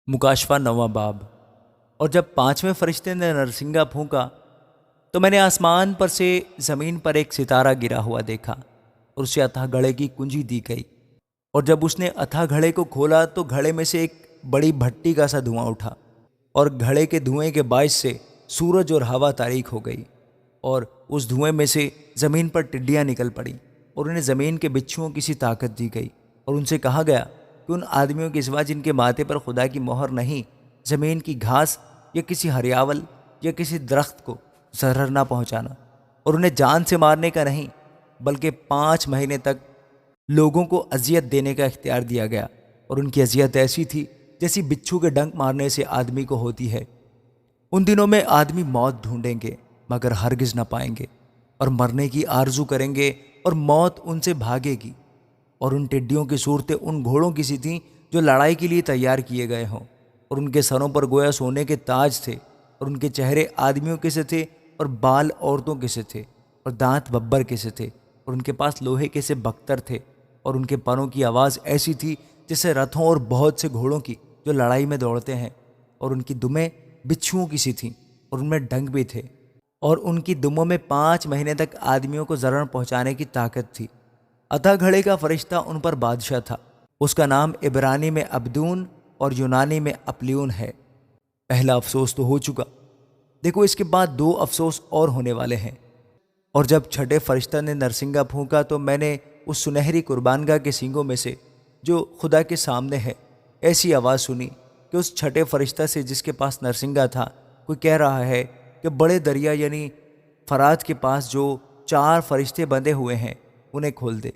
मुकाशवा नौवां बाब। और जब पांचवें फरिश्ते ने नरसिंगा फूंका तो मैंने आसमान पर से ज़मीन पर एक सितारा गिरा हुआ देखा और उसे अथाह घड़े की कुंजी दी गई। और जब उसने अथाह घड़े को खोला तो घड़े में से एक बड़ी भट्टी का सा धुआं उठा और घड़े के धुएं के बायस से सूरज और हवा तारीक हो गई। और उस धुएं में से ज़मीन पर टिड्डियाँ निकल पड़ी और उन्हें ज़मीन के बिच्छुओं की सी ताकत दी गई। और उनसे कहा गया कि उन आदमियों के सिवा जिनके माथे पर खुदा की मोहर नहीं, ज़मीन की घास या किसी हरियावल या किसी दरख्त को जहर ना पहुंचाना, और उन्हें जान से मारने का नहीं बल्कि 5 महीने तक लोगों को अजियत देने का इख्तियार दिया गया। और उनकी अजियत ऐसी थी जैसी बिच्छू के डंक मारने से आदमी को होती है। उन दिनों में आदमी मौत ढूंढेंगे मगर हरगिज न पाएंगे, और मरने की आरजू करेंगे और मौत उनसे भागेगी। और उन टिड्डियों की सूरतें उन घोड़ों की सी थीं जो लड़ाई के लिए तैयार किए गए हों, और उनके सरों पर गोया सोने के ताज थे, और उनके चेहरे आदमियों के से थे और बाल औरतों के से थे, और दांत बब्बर के से थे, और उनके पास लोहे के से बख्तर थे। और उनके परों की आवाज़ ऐसी थी जैसे रथों और बहुत से घोड़ों की जो लड़ाई में दौड़ते हैं। और उनकी दुमें बिच्छुओं की सी थीं और उनमें डंक भी थे। और उनकी दुमों में 5 महीने तक आदमियों को जरर पहुंचाने की ताकत थी। अतः घड़े का फरिश्ता उन पर बादशाह था। उसका नाम इब्रानी में अब्दून और यूनानी में अपलियून है। पहला अफसोस तो हो चुका, देखो इसके बाद 2 अफसोस और होने वाले हैं। और जब छठे फरिश्ता ने नरसिंगा फूंका तो मैंने उस सुनहरी कुर्बानगाह के सींगों में से जो खुदा के सामने है ऐसी आवाज़ सुनी कि उस छठे फरिश्ता से जिसके पास नरसिंगा था कोई कह रहा है कि बड़े दरिया यानी फरात के पास जो 4 फरिश्ते बंधे हुए हैं उन्हें खोल दे।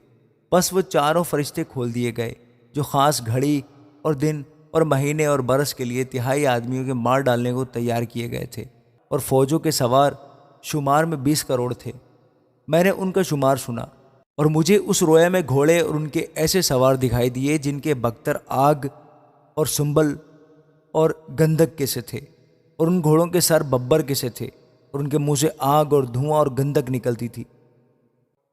बस वो चारों फरिश्ते खोल दिए गए जो ख़ास घड़ी और दिन और महीने और बरस के लिए तिहाई आदमियों के मार डालने को तैयार किए गए थे। और फौजों के सवार शुमार में 20 करोड़ थे। मैंने उनका शुमार सुना और मुझे उस रोया में घोड़े और उनके ऐसे सवार दिखाई दिए जिनके बख्तर आग और सुंबल और गंधक के से थे, और उन घोड़ों के सर बब्बर के से थे, और उनके मुंह से आग और धुआं और गंधक निकलती थी।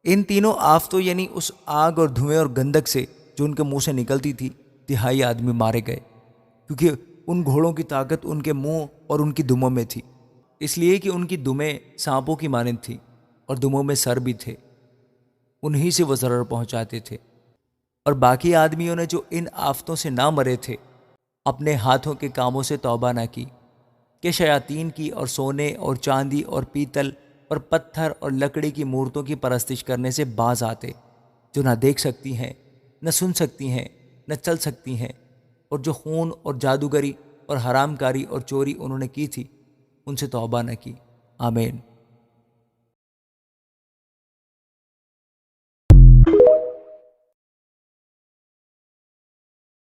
इन तीनों आफतों यानी उस आग और धुएं और गंधक से जो उनके मुंह से निकलती थी तिहाई आदमी मारे गए, क्योंकि उन घोड़ों की ताकत उनके मुंह और उनकी दुमों में थी, इसलिए कि उनकी दुमें सांपों की मानंद थी और दुमों में सर भी थे, उन्हीं से वो जरर पहुंचाते थे। और बाकी आदमियों ने जो इन आफतों से ना मरे थे अपने हाथों के कामों से तौबा ना की कि शयातीन की और सोने और चांदी और पीतल और पत्थर और लकड़ी की मूर्तों की परस्तिश करने से बाज आते, जो ना देख सकती हैं, न सुन सकती हैं, न चल सकती हैं, और जो खून और जादूगरी और हरामकारी और चोरी उन्होंने की थी उनसे तौबा न की। आमीन।